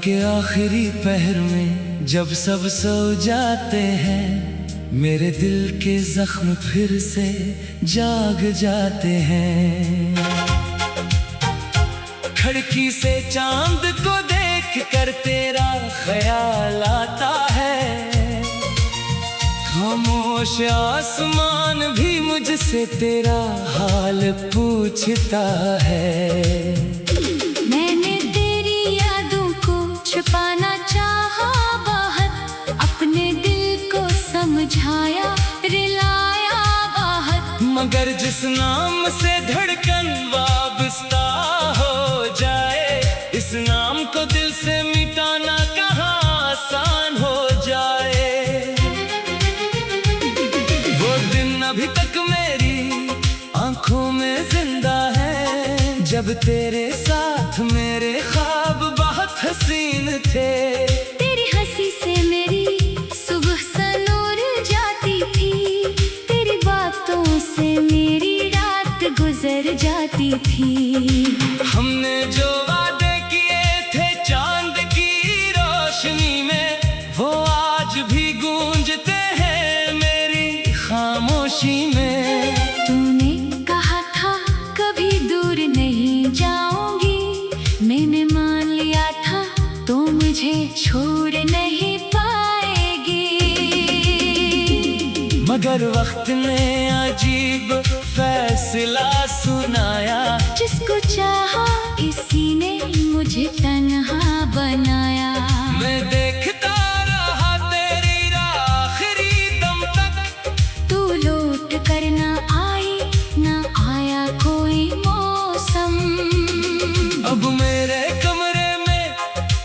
के आखिरी पहर में जब सब सो जाते हैं, मेरे दिल के जख्म फिर से जाग जाते हैं। खिड़की से चांद को देख कर तेरा ख्याल आता है, खामोश आसमान भी मुझसे तेरा हाल पूछता है। मैंने तेरी यादों को छुपाना चाहा बाहर, अपने दिल को समझाया रिलाया बाहर, मगर जिस नाम से धड़कन वाबस्ता हो जाए, इस नाम को दिल से मिटाना कहाँ आसान हो जाए। वो दिन अभी तक मेरी आंखों में जिंदा है, जब तेरे साथ मेरे ख्वाब बहुत हसीन थे। तेरी हंसी से मेरी सुबह सनूर जाती थी, तेरी बातों से मेरी रात गुजर जाती थी। हमने जो वादे किए थे चांद की रोशनी में, वो आज भी गूंजते हैं मेरी खामोशी में। तूने कहा था कभी दूर नहीं जाऊंगी, मैंने मान लिया था तो मुझे छोड़ नहीं पाएगी, मगर वक्त ने अजीब फैसला सुनाया। जिसको चाहा इसी ने मुझे तन्हा बनाया। मैं देखता रहा तेरी आखिरी दम तक, तू लौट कर ना आई, ना आया कोई मौसम। अब मेरे कमरे में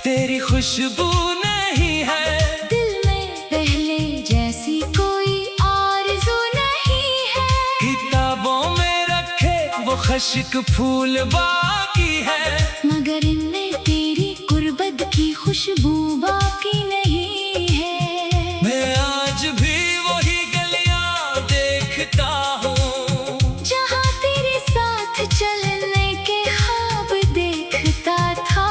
तेरी खुशबू नहीं है, दिल में पहले जैसी कोई आरज़ू नहीं है। किताबों में रखे वो खश्क फूल बाकी है, मगर इनमें तेरी गुर्बत की खुशबू बाकी नहीं है। मैं आज भी वही गलियां देखता हूँ, जहाँ तेरे साथ चलने के ख्वाब देखता था।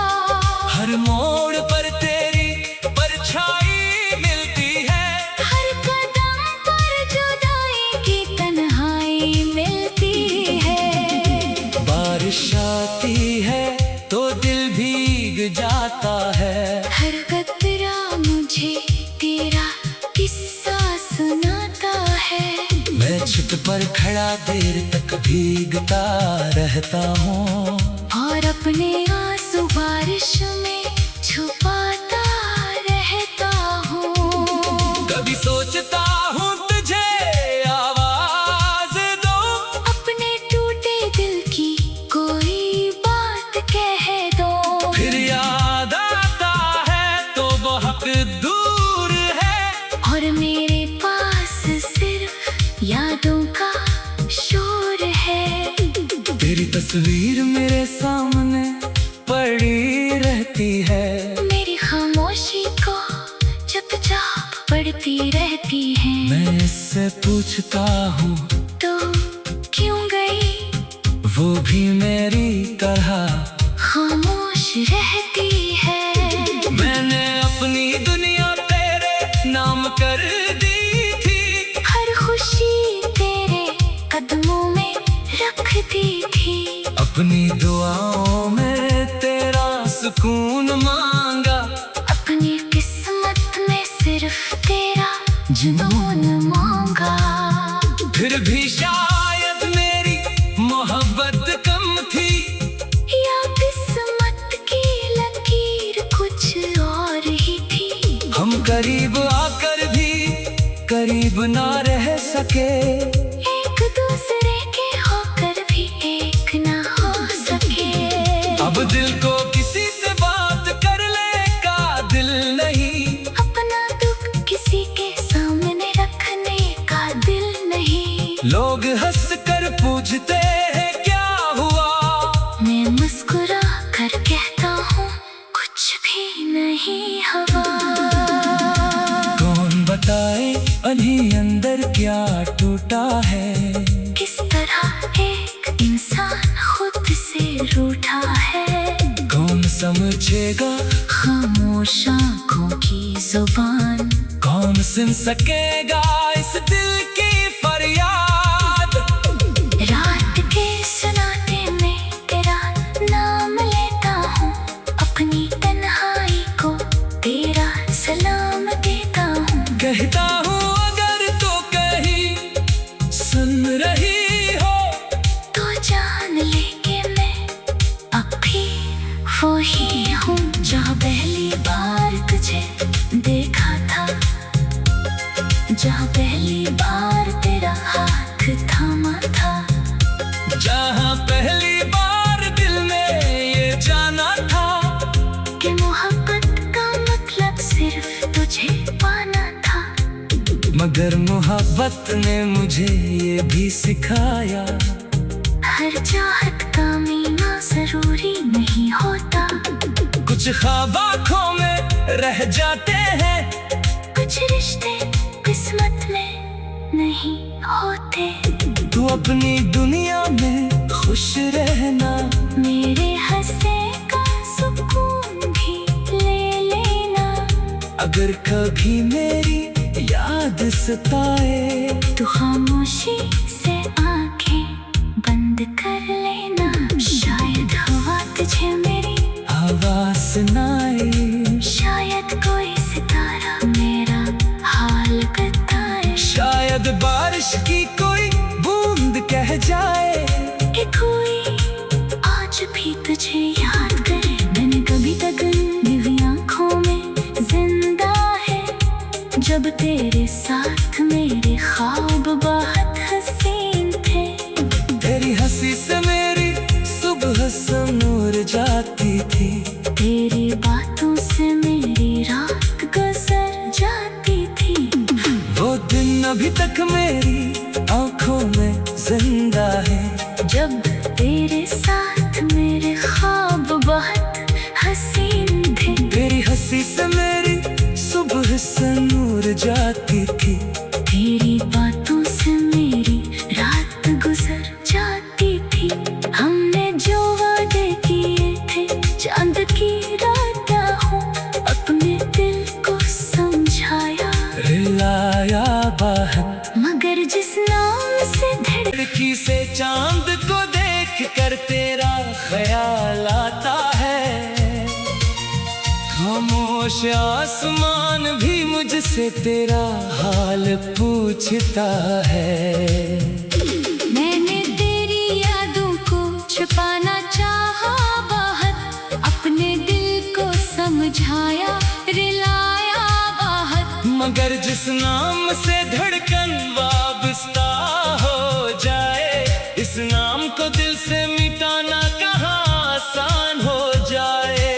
हर मोड़ पर तेरी परछाई मिलती है, हर कदम पर जुदाई की तन्हाई मिलती है। बारिश आती है तो दिल भीग जाता है, हर कतरा मुझे तेरा किस्सा सुनाता है। मैं छत पर खड़ा देर तक भीगता रहता हूँ, और अपने आंसू बारिश में छुपाता रहता हूँ। कभी सोचता हूँ तुझे आवाज दो, अपने टूटे दिल की कोई बात कह दो। फिर याद आता है तो बहुत दूर है, और मेरे पास सिर्फ यादों का शोर है। तेरी तस्वीर मेरे सामने पड़ी रहती है, मेरी खामोशी को चुपचाप पढ़ती रहती है। मैं इससे पूछता हूँ तो क्यों गई, वो भी मेरी तरह खामोश रहती है। मैंने अपनी दुनिया तेरे नाम कर दी थी, हर खुशी तेरे कदमों में रख दी थी। अपनी दुआओं में तेरा सुकून मांगा, अपनी किस्मत में सिर्फ तेरा जुनून मांगा। फिर भी शायद मेरी मोहब्बत कम थी, या किस्मत की लकीर कुछ और ही थी। हम करीब आकर भी करीब ना रह सके, एक दूसरे के होकर भी एक ना हो सके। अब दिल को किसी से बात करने का दिल नहीं, अपना दुख किसी के सामने रखने का दिल नहीं। लोग हंस कर पूछते हैं क्या हुआ, मैं मुस्कुरा कर कहता हूँ कुछ भी नहीं हुआ। कौन बताए अभी अंदर क्या टूटा है, किस तरह एक इंसान खुद से रूठा है। कौन समझेगा खामोश सुन सकेगा इस दिल की फरियाद। रात के सन्नाटे में तेरा नाम लेता हूँ, अपनी तन्हाई को तेरा सलाम देता हूँ। कहता हूँ अगर तो कहीं सुन रही हो, तो जान ले के मैं अब भी वो ही हूँ, जहाँ पहली बार तुझे देखा था, जहाँ पहली बार तेरा हाथ थामा था, जहाँ पहली बार दिल ने ये जाना था कि मोहब्बत का मतलब सिर्फ तुझे पाना था। मगर मोहब्बत ने मुझे ये भी सिखाया, हर चाहत का मीना जरूरी नहीं होता, कुछ ख्वाब आँखों में रह जाते हैं, कुछ रिश्ते किस्मत में नहीं होते। तू अपनी दुनिया में खुश रहना, मेरे हंसे का सुकून भी ले लेना। अगर कभी मेरी याद सताए, तू खामोशी से आंखें बंद कर लेना, शायद हवा तुझे मेरी आवाज सुनाए, शायद कोई सितारा मेरा हाल बताए, शायद बारिश की कोई बूंद कह जाए कि कोई आज भी तुझे याद करे। मैंने कभी तक निवी आंखों में जिंदा है, जब तेरे साथ मेरे ख्वाब बहुत हसीन थे। तेरी हंसी से मेरी सुबह संूर जाती थी, तेरी बातों से मेरी रात गुजर जाती थी। वो दिन अभी तक मेरी आंखों में जिंदा है, जब तेरे साथ मेरे ख्वाब बहुत हसीन थे। तेरी हंसी से मेरी सुबह संूर जाती थी, तेरी बातों से मेरी रात गुजर जाती थी। हमने जो वादे किए थे चांद की रात हूँ, अपने दिल को समझाया, रिलाया बाहर। मगर जिस नाम से खिड़की से चांद को देख कर तेरा ख्याल आता है, खामोश आसमान भी मुझसे तेरा हाल पूछता है। मैंने तेरी यादों को छुपाना चाहा बाहर, अपने दिल को समझाया, रिलाया बाहर। मगर जिस नाम से धड़कन वाबस्ता हो जाए, इस नाम को दिल से मिटाना कहाँ आसान हो जाए।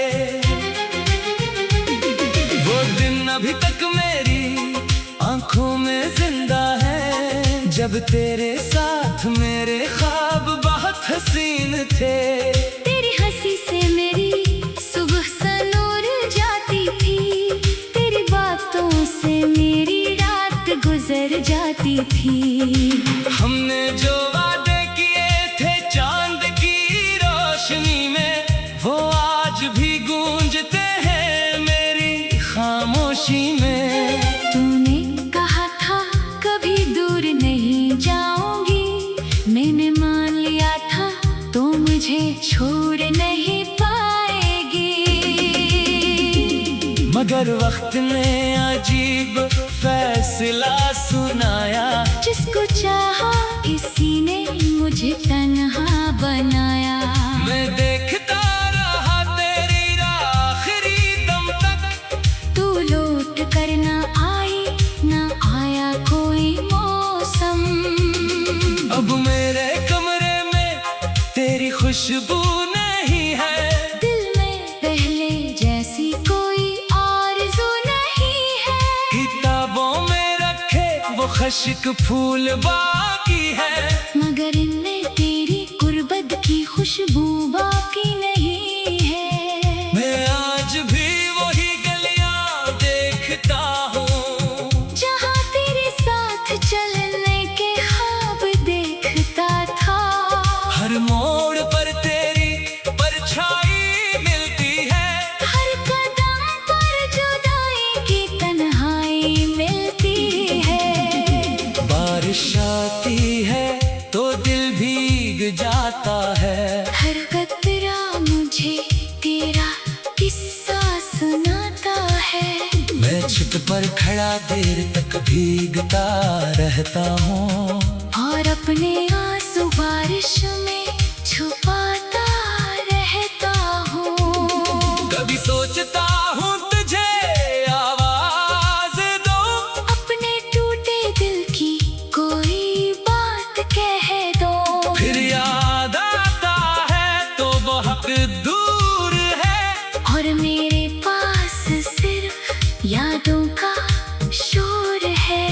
वो दिन अभी तक मेरी आंखों में जिंदा है, जब तेरे साथ मेरे ख्वाब बहुत हसीन थे। तेरी हंसी से मेरी सुबह सनूर जाती थी, तेरी बातों से मेरी रात गुजर जाती थी। हमने जो वादे किए थे चांद की रोशनी में, वो आज भी गूंजते हैं मेरी खामोशी में। तूने कहा था कभी दूर नहीं जाऊंगी, मैंने मान लिया था तो मुझे छोड़ नहीं पाएगी। मगर वक्त ने अजीब फैसला सुनाया, जिसको चाहा इसी ने मुझे तन्हा बनाया। मैं देखता रहा तेरी आखिरी दम तक, तू लौट कर ना आई, ना आया कोई मौसम। अब मेरे कमरे में तेरी खुशबू नहीं है, दिल में पहले जैसी कोई आरज़ू नहीं है। किताबों में रखे वो खश्क फूल बाकी है, मगर इनमें तेरी गुर्बत की खुशबू बाकी नहीं है। मैं आज भी वही गलियां देखता हूँ, जहाँ तेरे साथ चलने के ख्वाब देखता था। हर मोड़ पर तेरी परछाई मिलती है, हर कदम पर जुदाई की तन्हाई मिलती आती है तो दिल भीग जाता है। हर कतरा मुझे तेरा किस्सा सुनाता है। मैं छत पर खड़ा देर तक भीगता रहता हूँ और अपने आंसू बारिश में छुपाता रहता हूँ। कभी सोचता हूँ तुझे आवाज दो, अपने टूटे दिल की कोई बात कह दो। फिर याद आता है तो बहुत दूर है और मेरे पास सिर्फ यादों का शोर है।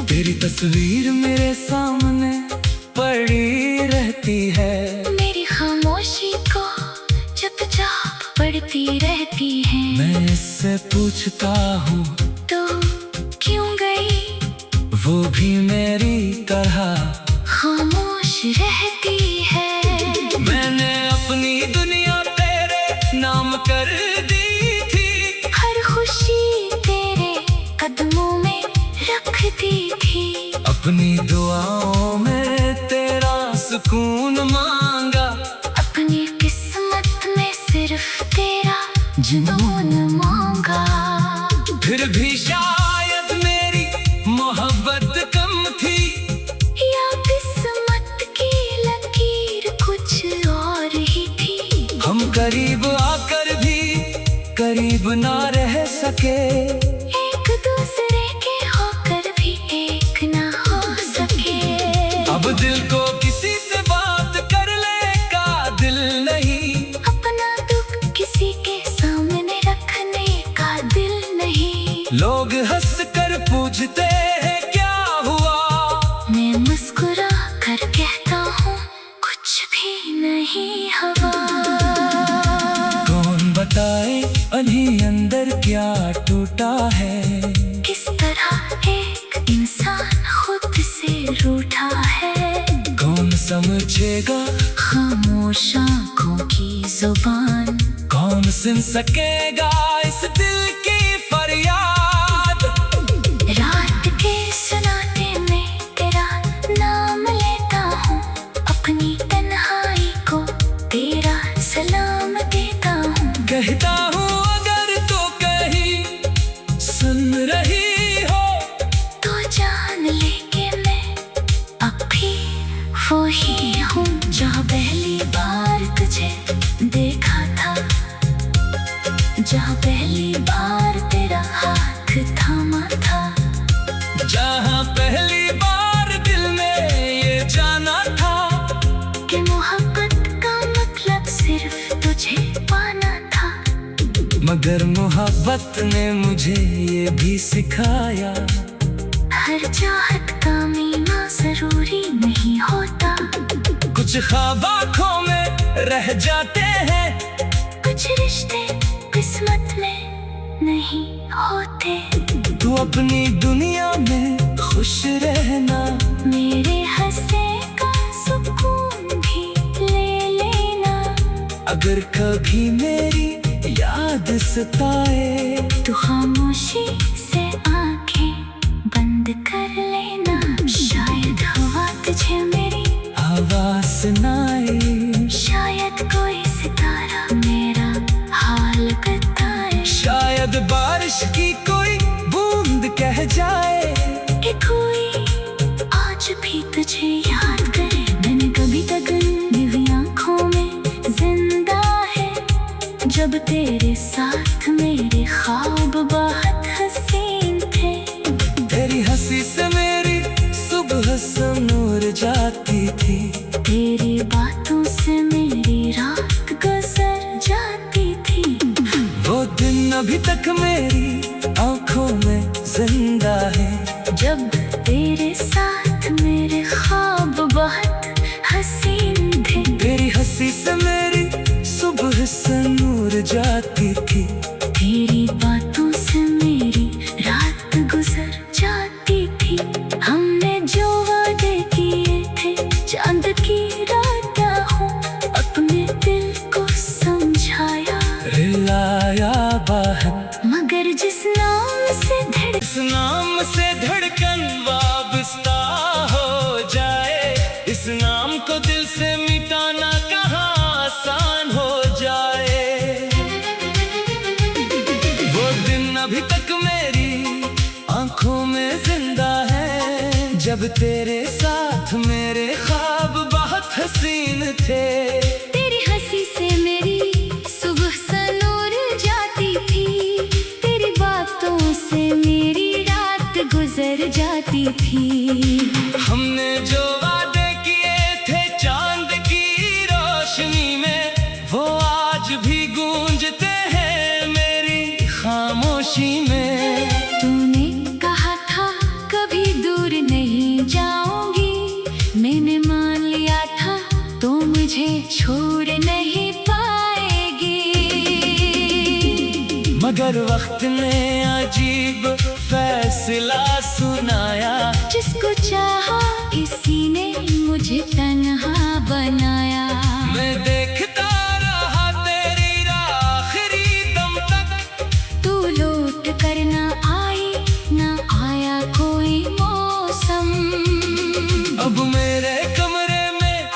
तेरी तस्वीर मेरे सामने पड़ी रहती है। मेरी खामोशी को चुपचाप पढ़ती रहती है। मैं इससे पूछता हूँ तो क्यों गई, वो भी मेरी तरह खामोश रहती है। मैंने अपनी दुनिया तेरे नाम कर दी थी, हर खुशी तेरे कदमों में रख दी थी। अपनी दुआओं में तेरा सुकून मांगा, अपनी किस्मत में सिर्फ तेरा जुनून मांगा। फिर भी शायद मेरी मोहब्बत कम थी, या किस्मत की लकीर कुछ और ही थी। हम करीब आकर भी करीब ना रह सके। एक दूसरे के होकर भी एक ना हो सके। अब दिल को किसी से बात करने का दिल नहीं, अपना दुख किसी के सामने रखने का दिल नहीं। लोग हंस कर पूछते हैं क्या हुआ, मैं मुस्कुरा कर कहता हूँ कुछ भी नहीं हुआ। कौन बताए अभी अंदर क्या टूटा है। किस तरह एक इंसान खुद से रूठा है। कौन समझेगा खामोश आंखों की जुबान, कौन सुन सकेगा इस दिल की फरियाद। रात के सुनाते मैं तेरा नाम लेता हूँ। अपनी तन्हाई को तेरा सलाम देता हूँ। कहता हूँ अगर तो कहीं सुन रही हो, तो जान ले के मैं अब भी वो ही हूँ जहाँ पहली बार तुझे देखा था, जहाँ पहली बार तेरा हाथ थामा था। जहाँ पहली बार दिल में ये जाना था कि मोहब्बत का मतलब सिर्फ तुझे पाना था। मगर मोहब्बत ने मुझे ये भी सिखाया, हर चाहत का मीना जरूरी नहीं होता। कुछ ख्वाब आँखों में रह जाते हैं, कुछ रिश्ते किस्मत में नहीं होते। तू अपनी दुनिया में खुश रहना, मेरे हंसे का सुकून भी ले लेना। अगर कभी मेरी याद सताए तू खामोशी से आंखें बंद कर लेना। शायद हवा तुझे मेरी आवाज सुनाए, शायद कोई सितारा मेरा हाल बताए। शायद बारिश की कोई बूंद कह जाए कि कोई आज भी तुझे याद करे। मैंने कभी तक निवी आंखों में जिंदा है, जब तेरे साथ मेरे ख्वाब बहुत हसीन थे। तेरी हंसी से मेरी सुबह संूर जाती थी, तेरी बातों से मेरी रात गुजर जाती थी। वो दिन अभी तक मेरी आंखों में जिंदा है, जब तेरे साथ मेरे ख्वाब बहुत हसीन थे। तेरी हंसी से मेरी सुबह संूर जाती थी। तेरी बातों से मेरी रात गुजर जाती थी। हमने जो वादे किए थे चांद की रात हूँ, अपने दिल को समझाया रिलाया बाहर, मगर जिस नाम से इस नाम से धड़कन वाबस्ता हो जब तेरे साथ मेरे ख्वाब बहुत हसीन थे। तेरी हंसी से मेरी सुबह सनूर जाती थी, तेरी बातों से मेरी रात गुजर जाती थी। हमने जो वादे किए थे चांद की रोशनी में, वो आज भी गूंजते हैं मेरी खामोशी में। तूने कहा था कभी दूर नहीं जाऊंगी, मैंने मान लिया था तो मुझे छोड़ नहीं पाएगी। मगर वक्त ने अजीब फैसला सुनाया, जिसको चाहा इसी ने मुझे तन्हा बनाया। मैं देखता रहा तेरी आखिरी दम तक, तू लौट कर ना आई, ना आया कोई मौसम। अब मेरे कमरे में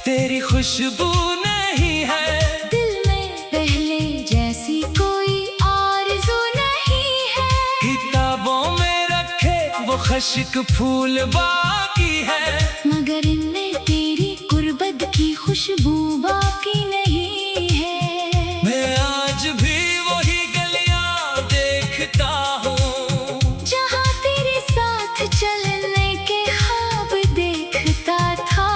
तेरी खुशबू नहीं है, दिल में पहले जैसी कोई आरज़ू नहीं है। किताबों में रखे वो खश्क फूल बाकी है, मगर इनमें तेरी गुर्बत की खुशबू बाकी नहीं है। मैं आज भी वही गलियां देखता हूँ, जहाँ तेरे साथ चलने के ख्वाब देखता था।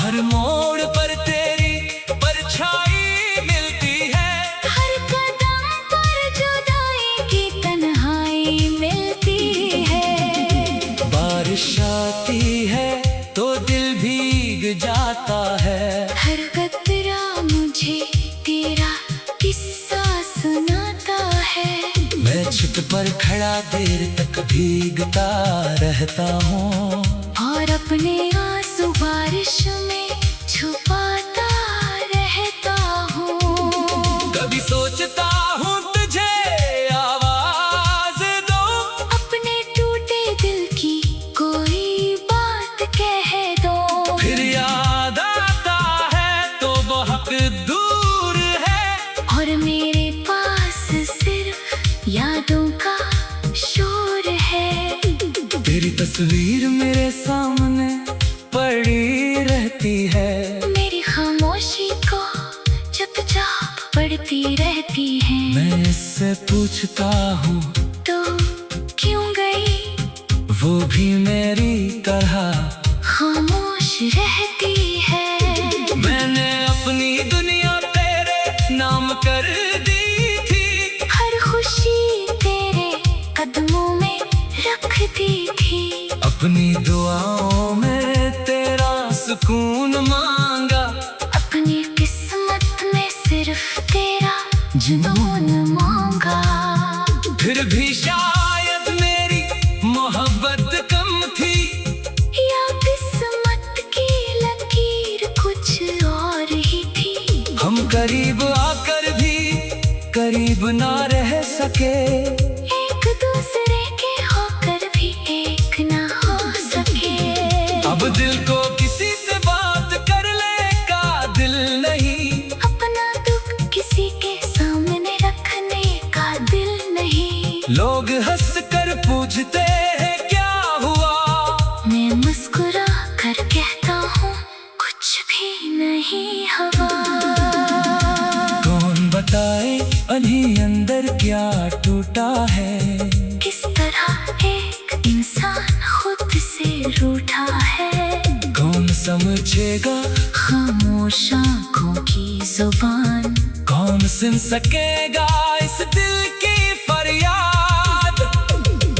हर मोड़ पर तेरी परछाई मिलती है, हर कदम पर जुदाई की तन्हाई मिलती है। बारिश आती है तो दिल भीग जाता है, हर कतरा मुझे तेरा किस्सा सुनाता है। मैं छत पर खड़ा देर तक भीगता रहता हूँ, और अपने आंसू बारिश में छुपाता रहता हूँ। कभी सोचता हूँ तुझे आवाज दो, अपने टूटे दिल की कोई बात कह दो। फिर याद आता है तो बहुत दूर है, और मेरे पास सिर्फ यादों का शोर है। तेरी तस्वीर मेरे सामने पड़ी रहती है, मेरी खामोशी को चुपचाप पढ़ती रहती है। मैं इससे पूछता हूँ तो क्यों गई, वो भी मेरी तरह खामोश रहती है। मैंने अपनी दुनिया तेरे नाम कर दी थी, हर खुशी तेरे कदमों में रख दी थी। अपनी दुआओं में तेरा सुकून मांगा, अपनी किस्मत में सिर्फ तेरा जुनून मांगा। फिर भी शायद मेरी मोहब्बत कम थी, या किस्मत की लकीर कुछ और ही थी। हम करीब आकर भी करीब ना रह सके, एक दूसरे के होकर भी एक ना हो सके। अब दिल को किसी से बात करने का दिल नहीं, अपना दुख किसी के सामने रखने का दिल नहीं। लोग हंस कर पूछते हैं क्या हुआ, मैं मुस्कुरा कर कहता हूँ कुछ भी नहीं हुआ। कौन बताए अभी अंदर क्या टूटा है, किस तरह एक इंसान खुद से रूठा है। कौन समझेगा खामोश आँखों की जुबान, कौन सुन सकेगा इस दिल की फरियाद।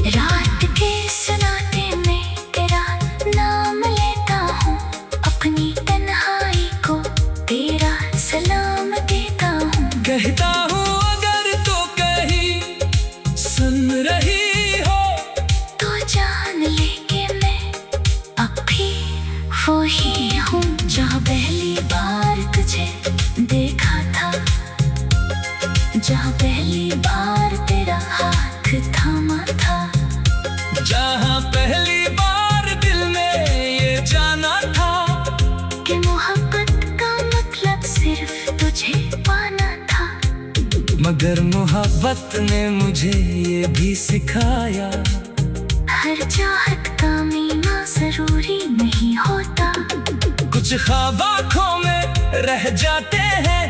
रात के सन्नाटे में तेरा नाम लेता हूँ, अपनी तन्हाई को तेरा सलाम देता हूँ। कहता हूँ अगर तो कहीं सुन रही हो, तो जान ले के मैं अब भी वो ही हूँ, जहाँ पहली बार तुझे देखा था, जहाँ पहली बार तेरा हाथ थामा था। जहाँ पहली बार दिल में ये जाना था कि मोहब्बत का मतलब सिर्फ तुझे पाना था। मगर मोहब्बत ने मुझे ये भी सिखाया, हर चाहत का मीना जरूरी नहीं होता। कुछ ख्वाब आँखों में रह जाते हैं,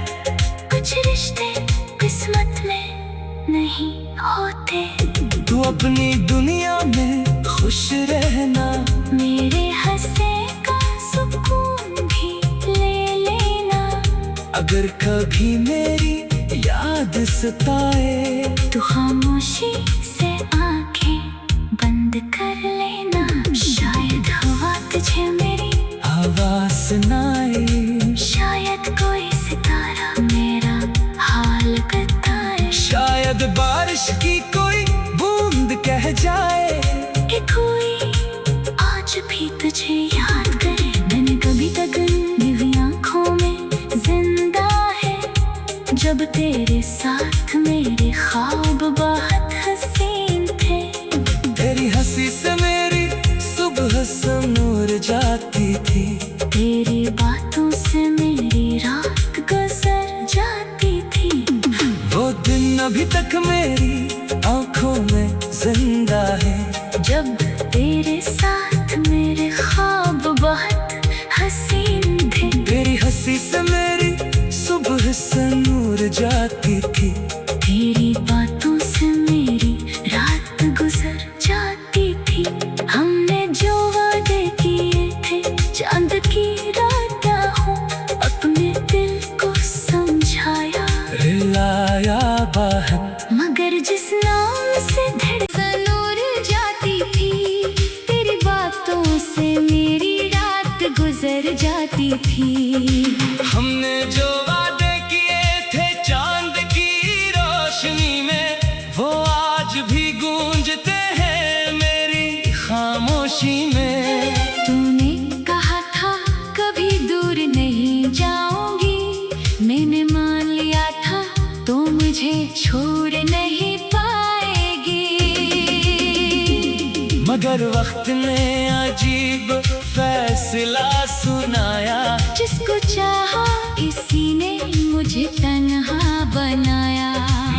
कुछ रिश्ते किस्मत में नहीं होते। तू अपनी दुनिया में खुश रहना, मेरे हंसे का सुकून भी ले लेना। अगर कभी मेरी याद सताए तो खामोशी से आंखें बंद कर लेना। शायद हवा तुझे मेरी आवाज सुनाए, शायद कोई सितारा मेरा हाल बताए। शायद बारिश की कोई बूंद कह जाए कि कोई आज भी तुझे याद करे। मैंने कभी तक निवी आँखों में जिंदा है, जब तेरे साथ मेरे ख्वाब बहुत हसीन थे। तेरी हंसी से मेरी सुबह संूर जाती थी, तेरी बातों से मेरी रात गुजर जाती थी। वो दिन अभी तक मेरी आंखों में जिंदा है, जब तेरे साथ मेरे ख्वाब बहुत हसीन थे। तेरी हंसी से मेरी सुबह संूर जाती थी, तेरी बातों से मेरी रात गुजर जाती थी। हमने जो वादे किए थे चांद की रातें हो, अपने दिल को समझाया रिलाया बाहर। मगर जिस नाम से धड़कन उड़ जाती थी, तेरी बातों से मेरी रात गुजर जाती थी। हमने जो वादे किए थे चांद की रोशनी में, वो आज भी गूंजते हैं मेरी खामोशी में। तूने कहा था कभी दूर नहीं जाऊंगी, मैंने मान लिया था तो मुझे छोड़ नहीं पाएगी। मगर वक्त ने अजीब फैसला सुनाया, जिसको चाहा इसी ने मुझे तन्हा बनाया।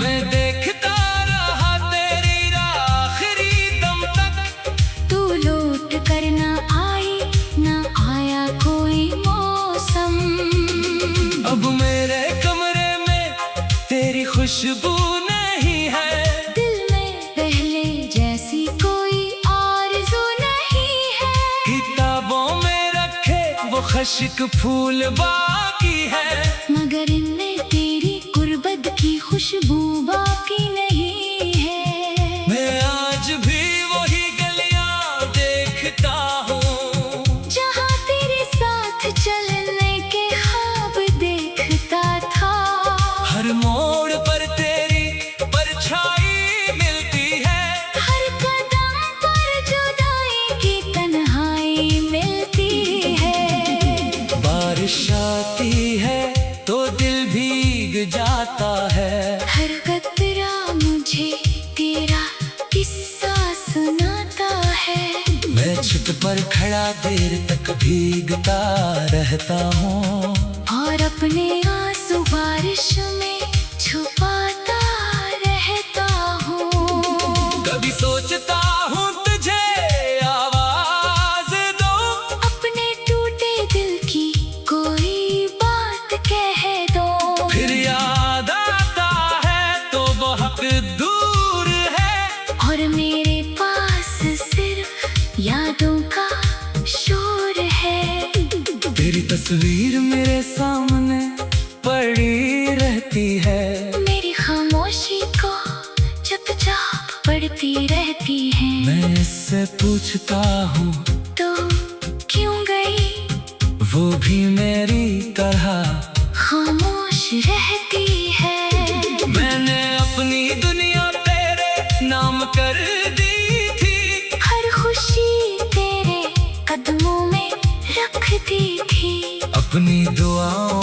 मैं देखता रहा तेरी आखिरी दम तक, तू लौट कर ना आई, ना आया कोई मौसम। अब मेरे कमरे में तेरी खुशबू नहीं है, दिल में पहले जैसी कोई आरज़ू नहीं है। किताबों में रखे वो खश्क फूल बाकी है, मगर इनमें तेरी गुर्बत की खुशबू बाकी नहीं है। मैं आज भी वही गलियां देखता हूँ, जहाँ तेरे साथ चलने के ख्वाब देखता था। हर मोड़ पर तेरी परछाई मिलती है, हर कदम पर जुदाई की तन्हाई मिलती है। बारिश आती है तो दिल भीग जाता है, हर कतरा मुझे तेरा किस्सा सुनाता है। मैं छत पर खड़ा देर तक भीगता रहता हूँ, और अपने आंसू बारिश में छुपाता रहता हूँ। कभी सोचता हूँ तुझे आवाज दो, अपने टूटे दिल की कोई बात कह दो। फिर याद आता है तो बहुत दूर है, और मेरे पास सिर्फ यादों का शोर है। तेरी तस्वीर मेरे सामने पड़ी रहती है, मेरी खामोशी को चुपचाप पढ़ती रहती है। मैं इससे पूछता हूँ तो क्यों गई, वो भी मेरी तरह खामोश रहती है। मैंने अपनी दुनिया तेरे नाम कर दी थी, हर खुशी तेरे कदमों में रख दी थी। अपनी दुआओं